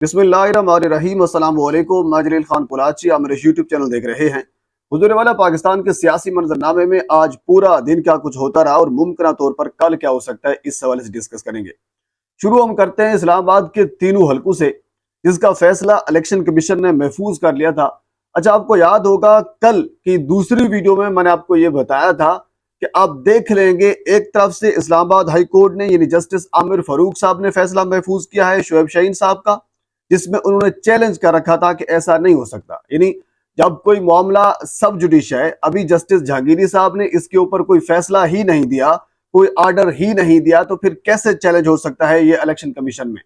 बिस्मिल्लाहिर्रहमानिर्रहीम। अस्सलाम वालेकुम। मैं जलील खान पुलाची, आप मेरे यूट्यूब चैनल देख रहे हैं। हुजूर वाला पाकिस्तान के सियासी मंजरनामे में आज पूरा दिन क्या कुछ होता रहा और मुमकिन तौर पर कल क्या हो सकता है, इस हवाले से डिस्कस करेंगे। शुरू हम करते हैं इस्लामाबाद के तीनों हलकों से, जिसका फैसला इलेक्शन कमीशन ने महफूज कर लिया था। अच्छा, आपको याद होगा कल की दूसरी वीडियो में मैंने आपको ये बताया था कि आप देख लेंगे, एक तरफ से इस्लामाबाद हाई कोर्ट ने यानी जस्टिस आमिर फारूक साहब ने फैसला महफूज किया है शोएब शाहीन साहब का, जिसमें उन्होंने चैलेंज कर रखा था कि ऐसा नहीं हो सकता। यानी जब कोई मामला सब जुडिशियल है, अभी जस्टिस जहांगीरी साहब ने इसके ऊपर कोई फैसला ही नहीं दिया, कोई आर्डर ही नहीं दिया, तो फिर कैसे चैलेंज हो सकता है ये इलेक्शन कमीशन में।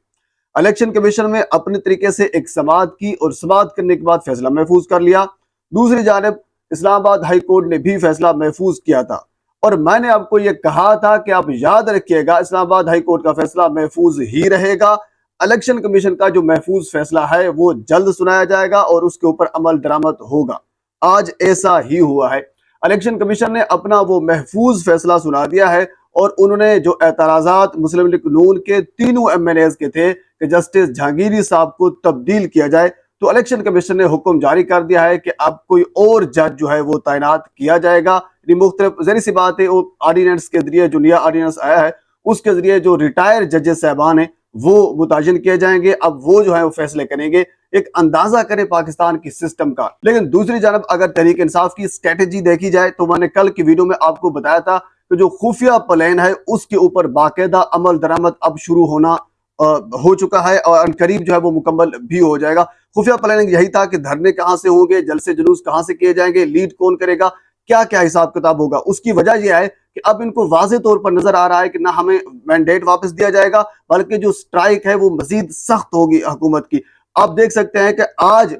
इलेक्शन कमीशन में अपने तरीके से एक समाअत की और समाअत करने के बाद फैसला महफूज कर लिया। दूसरी जानिब इस्लामाबाद हाई कोर्ट ने भी फैसला महफूज किया था, और मैंने आपको ये कहा था कि आप याद रखिएगा, इस्लामाबाद हाई कोर्ट का फैसला महफूज ही रहेगा। इलेक्शन कमीशन का जो महफूज फैसला है वो जल्द सुनाया जाएगा और उसके ऊपर अमल दरामद होगा। आज ऐसा ही हुआ है। इलेक्शन कमीशन ने अपना वो महफूज फैसला सुना दिया है, और उन्होंने जो एतराजात मुस्लिम लीग नून के तीनों MNAs के थे कि जस्टिस जहांगीरी साहब को तब्दील किया जाए, तो इलेक्शन कमीशन ने हुक्म जारी कर दिया है कि अब कोई और जज जो है वो तैनात किया जाएगा। मुख्तलिफ ज़ाहिर सी बात है, वो ऑर्डिनेंस के जरिए, जो नया ऑर्डिनेंस आया है उसके जरिए जो रिटायर जजेस साहबान हैं वो मुतायन किए जाएंगे। अब वो जो है वो फैसले करेंगे। एक अंदाजा करें पाकिस्तान की सिस्टम का। लेकिन दूसरी जानब अगर तहरीक इंसाफ की स्ट्रेटेजी देखी जाए, तो मैंने कल की वीडियो में आपको बताया था कि जो खुफिया प्लान है उसके ऊपर बाकायदा अमल दरामद अब शुरू होना हो चुका है, और करीब जो है वो मुकम्मल भी हो जाएगा। खुफिया प्लानिंग यही था कि धरने कहाँ से होंगे, जलसे जुलूस कहाँ से किए जाएंगे, लीड कौन करेगा, क्या क्या हिसाब किताब होगा। उसकी वजह यह है कि अब इनको वाज़े तौर पर नजर आ रहा है कि ना हमें मैंडेट वापस दिया जाएगा, बल्कि जो स्ट्राइक है वो मजीद सख्त होगी हुकूमत की। आप देख सकते हैं कि आज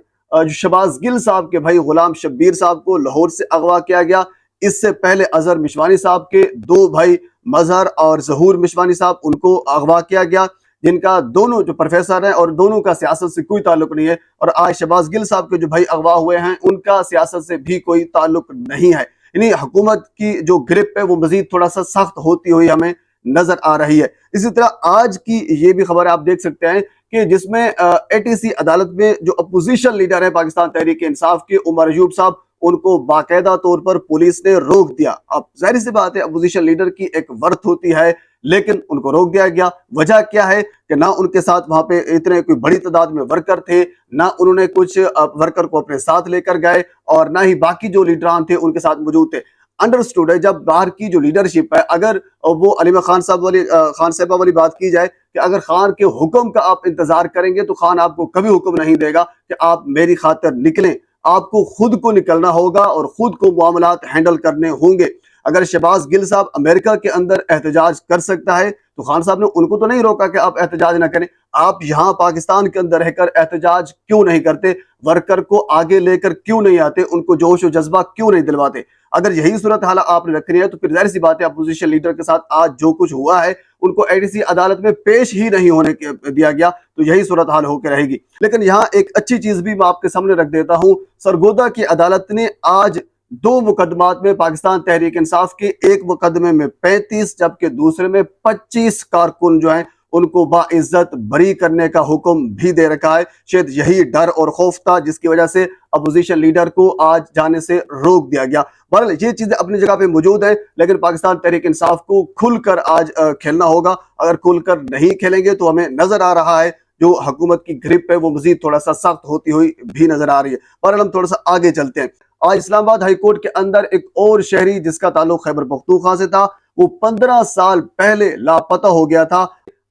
शहबाज गिल साहब के भाई गुलाम शब्बीर साहब को लाहौर से अगवा किया गया। इससे पहले अजहर मिशवानी साहब के दो भाई मजहर और जहूर मिशवानी साहब, उनको अगवा किया गया, जिनका दोनों जो प्रोफेसर हैं और दोनों का सियासत से कोई ताल्लुक नहीं है। और आज शहबाज गिल साहब के जो भाई अगवा हुए हैं उनका सियासत से भी कोई ताल्लुक नहीं है। यानी हुकूमत की जो ग्रिप है वो मजीद थोड़ा सा सख्त होती हुई हमें नजर आ रही है। इसी तरह आज की ये भी खबर आप देख सकते हैं कि जिसमें ATC अदालत में जो अपोजिशन लीडर है पाकिस्तान तहरीक इंसाफ के उमर अयूब साहब, उनको बाकायदा तौर पर पुलिस ने रोक दिया। अब जाहिर सी बात है, अपोजिशन लीडर की एक वर्थ होती है, लेकिन उनको रोक दिया गया। वजह क्या है कि ना उनके साथ वहां पे इतने कोई बड़ी तादाद में वर्कर थे, ना उन्होंने कुछ वर्कर को अपने साथ लेकर गए, और ना ही बाकी जो लीडरान थे उनके साथ मौजूद थे। अंडरस्टूड है, जब बाहर की जो लीडरशिप है, अगर वो अलीमा खान साहबा वाली बात की जाए कि अगर खान के हुक्म का आप इंतजार करेंगे तो खान आपको कभी हुक्म नहीं देगा कि आप मेरी खातिर निकलें। आपको खुद को निकलना होगा और खुद को मामलात हैंडल करने होंगे। अगर शहबाज गिल साहब अमेरिका के अंदर एहतजाज कर सकता है, तो खान साहब ने उनको तो नहीं रोका कि आप एहतजाज ना करें। आप यहाँ पाकिस्तान के अंदर रहकर एहतजाज क्यों नहीं करते? वर्कर को आगे लेकर क्यों नहीं आते? उनको जोश और जज्बा क्यों नहीं दिलवाते? अगर यही सूरत हाल आपने रखनी है, तो फिर जाहिर सी बात है अपोजिशन लीडर के साथ आज जो कुछ हुआ है, उनको ATC अदालत में पेश ही नहीं होने दिया गया, तो यही सूरत हाल होकर रहेगी। लेकिन यहाँ एक अच्छी चीज भी मैं आपके सामने रख देता हूँ। सरगोदा की अदालत ने आज दो मुकदमात में पाकिस्तान तहरीक इंसाफ के, एक मुकदमे में 35 जबकि दूसरे में 25 कारकुन जो हैं उनको बाइज्जत बरी करने का हुक्म भी दे रखा है। शायद यही डर और खौफ था जिसकी वजह से अपोजिशन लीडर को आज जाने से रोक दिया गया। बहरहाल ये चीजें अपनी जगह पे मौजूद हैं, लेकिन पाकिस्तान तहरीक इंसाफ को खुलकर आज खेलना होगा। अगर खुलकर नहीं खेलेंगे तो हमें नजर आ रहा है जो हुकूमत की ग्रिप है वो मजीद थोड़ा सा सख्त होती हुई भी नजर आ रही है। बहरहाल हम थोड़ा सा आगे चलते हैं। आज इस्लामाबाद हाई कोर्ट के अंदर एक और शहरी जिसका ताल्लुक खैबर पख्तूनख्वा से था, वो 15 साल पहले लापता हो गया था।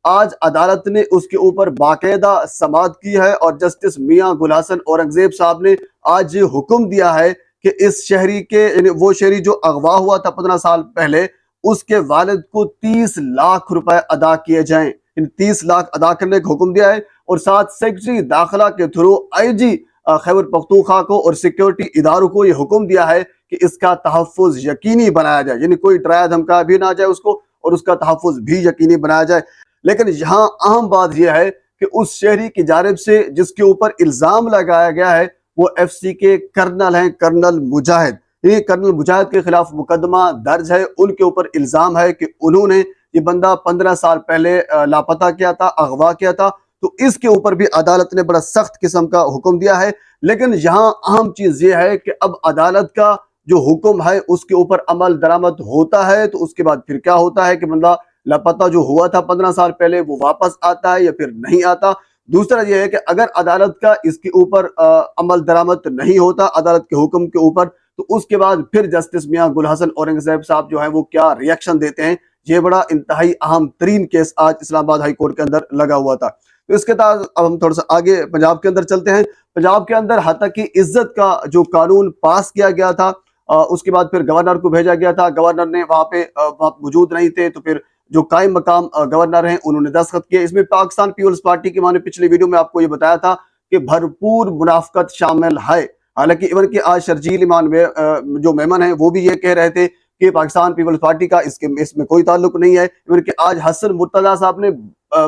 आज अदालत ने उसके ऊपर बाकायदा समाअत की है, और जस्टिस मियां गुल हसन औरंगजेब साहब ने आज हुक्म दिया है कि इस शहरी के, वो शहरी जो अगवा हुआ था 15 साल पहले, उसके वालिद को 30 लाख रुपए अदा किए जाएं। इन 30 लाख अदा करने का हुक्म दिया है, और साथ सेक्रेटरी दाखिला के थ्रू IG खैबर पख्तूनख्वा को और सिक्योरिटी इदारों को यह हुक्म दिया है कि इसका तहफ़्फ़ुज़ यकीनी बनाया जाए, यानी कोई डराया धमकाया भी ना जाए उसको, और उसका तहफ़्फ़ुज़ भी यकीनी बनाया जाए। लेकिन यहाँ अहम बात यह है कि उस शहरी की जानिब से जिसके ऊपर इल्ज़ाम लगाया गया है वो FC के कर्नल हैं, कर्नल मुजाहिद। ये कर्नल मुजाहिद के खिलाफ मुकदमा दर्ज है। उनके ऊपर इल्ज़ाम है कि उन्होंने ये बंदा 15 साल पहले लापता किया था, अगवा किया था, تو اس کے اوپر بھی عدالت نے بڑا سخت قسم کا حکم دیا ہے. لیکن یہاں اہم چیز یہ ہے کہ اب عدالت کا جو حکم ہے اس کے اوپر عمل درآمد ہوتا ہے تو اس کے بعد پھر کیا ہوتا ہے کہ بندہ لاپتہ جو ہوا تھا 15 سال پہلے وہ واپس آتا ہے یا پھر نہیں آتا. دوسرا یہ ہے کہ اگر عدالت کا اس کے اوپر عمل درآمد نہیں ہوتا عدالت کے حکم کے اوپر تو اس کے بعد پھر جسٹس میاں گل حسن اورنگزیب صاحب جو ہیں وہ کیا ری ایکشن دیتے ہیں. یہ بڑا انتہائی اہم ترین کیس آج اسلام آباد ہائی کورٹ کے اندر لگا ہوا تھا. تو اس کے بعد اب ہم تھوڑا سا آگے پنجاب کے اندر چلتے ہیں. پنجاب کے اندر حتیٰ کہ عزت کا جو قانون پاس کیا گیا تھا اس کے بعد پھر گورنر کو بھیجا گیا تھا. گورنر نے وہاں پہ موجود نہیں تھے تو پھر جو قائم مقام گورنر ہیں انہوں نے دستخط کیے. اس میں پاکستان پیپلز پارٹی کی میں نے پچھلی ویڈیو میں آپ کو یہ بتایا تھا کہ بھرپور منافقت شامل ہے. حالانکہ ایون کہ آج شرجیل امان جو میمن ہیں وہ بھی یہ کہہ رہے تھے کہ پاکستان پیپلز پارٹی کا اس میں کوئی تعلق نہیں ہے. ایون کہ آج حسن مرتضیٰ صاحب نے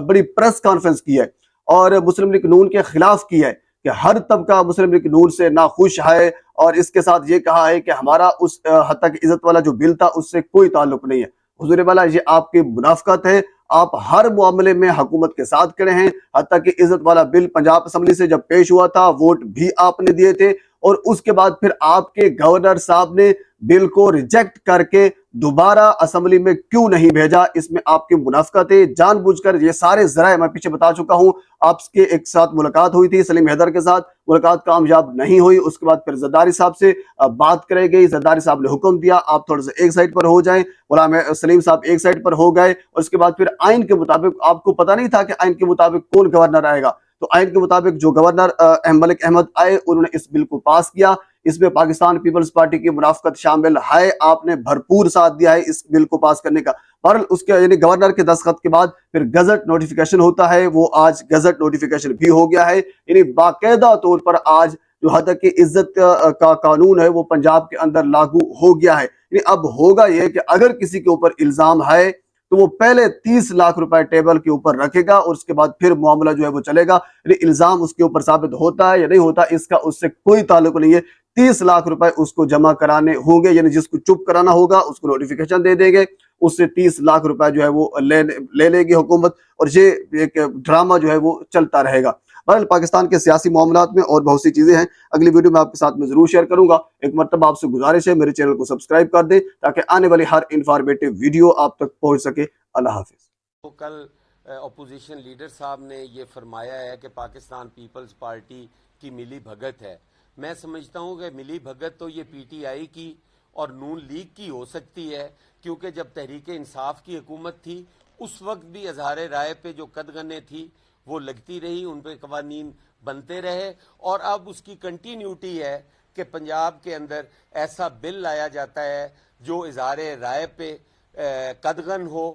بڑی پریس کانفرنس کی ہے اور مسلم لیگ نون کے خلاف کی ہے کہ ہر طبقہ مسلم لیگ نون سے ناخوش ہے اور اس کے ساتھ یہ کہا ہے کہ ہمارا اس حتیٰ کہ عزت والا جو بل تھا اس سے کوئی تعلق نہیں ہے. حضور والا یہ آپ کی منافقت ہے. آپ ہر معاملے میں حکومت کے ساتھ کھڑے ہیں. حتیٰ کہ عزت والا بل پنجاب اسمبلی سے جب پیش ہوا تھا ووٹ بھی آپ نے دیے تھے اور اس کے بعد پھر آپ کے گورنر صاحب نے بل کو ریجیکٹ کر کے دوبارہ اسمبلی میں کیوں نہیں بھیجا. اس میں آپ کی منافقت ہے جان بوجھ کر. یہ سارے ذرائع میں پیچھے بتا چکا ہوں. آپ کے ایک ساتھ ملاقات ہوئی تھی سلیم حیدر کے ساتھ, ملاقات کامیاب نہیں ہوئی. اس کے بعد پھر زرداری صاحب سے بات کرے گئی. زرداری صاحب نے حکم دیا آپ تھوڑا سا ایک سائڈ پر ہو جائیں. غلام سلیم صاحب ایک سائڈ پر ہو گئے اور اس کے بعد پھر آئین کے مطابق آپ کو پتہ نہیں تھا کہ آئین کے مطابق کون گورنر آئے گا. تو آئین کے مطابق جو گورنر ملک احمد آئے انہوں نے اس بل کو پاس کیا. اس میں پاکستان پیپلز پارٹی کی منافقت شامل ہے. آپ نے بھرپور ساتھ دیا ہے اس بل کو پاس کرنے کا. بہرحال اس کے یعنی گورنر کے دستخط کے بعد پھر گزٹ نوٹیفیکیشن ہوتا ہے. وہ آج گزٹ نوٹیفیکیشن بھی ہو گیا ہے. یعنی باقاعدہ طور پر آج جو حد تک کہ عزت کا قانون ہے وہ پنجاب کے اندر لاگو ہو گیا ہے. یعنی اب ہوگا یہ کہ اگر کسی کے اوپر الزام ہے تو وہ پہلے 30 لاکھ روپے ٹیبل کے اوپر رکھے گا اور اس کے بعد پھر معاملہ جو ہے وہ چلے گا. یعنی الزام اس کے اوپر ثابت ہوتا ہے یا نہیں ہوتا اس کا اس سے کوئی تعلق نہیں ہے. 30 لاکھ روپے اس کو جمع کرانے ہوں گے. یعنی جس کو چپ کرانا ہوگا اس کو نوٹیفیکیشن دے دیں گے, اس سے 30 لاکھ روپے جو ہے وہ لے لے گی حکومت اور یہ ایک ڈرامہ جو ہے وہ چلتا رہے گا. بہرحال پاکستان کے سیاسی معاملات میں اور بہت سی چیزیں ہیں. اگلی ویڈیو میں آپ کے ساتھ میں ضرور شیئر کروں گا. ایک مرتبہ آپ سے گزارش ہے میرے چینل کو سبسکرائب کر دیں تاکہ آنے والی ہر انفارمیٹیو ویڈیو آپ تک پہنچ سکے. اللہ حافظ. تو کل اپوزیشن لیڈر صاحب نے یہ فرمایا ہے کہ پاکستان پیپلز پارٹی کی ملی بھگت ہے. میں سمجھتا ہوں کہ ملی بھگت تو یہ پی ٹی آئی کی اور نون لیگ کی ہو سکتی ہے, کیونکہ جب تحریک انصاف کی حکومت تھی اس وقت بھی اظہار رائے پہ جو قدغنیں تھی وہ لگتی رہی, ان پہ قوانین بنتے رہے, اور اب اس کی کنٹینیوٹی ہے کہ پنجاب کے اندر ایسا بل لایا جاتا ہے جو اظہار رائے پہ قدغن ہو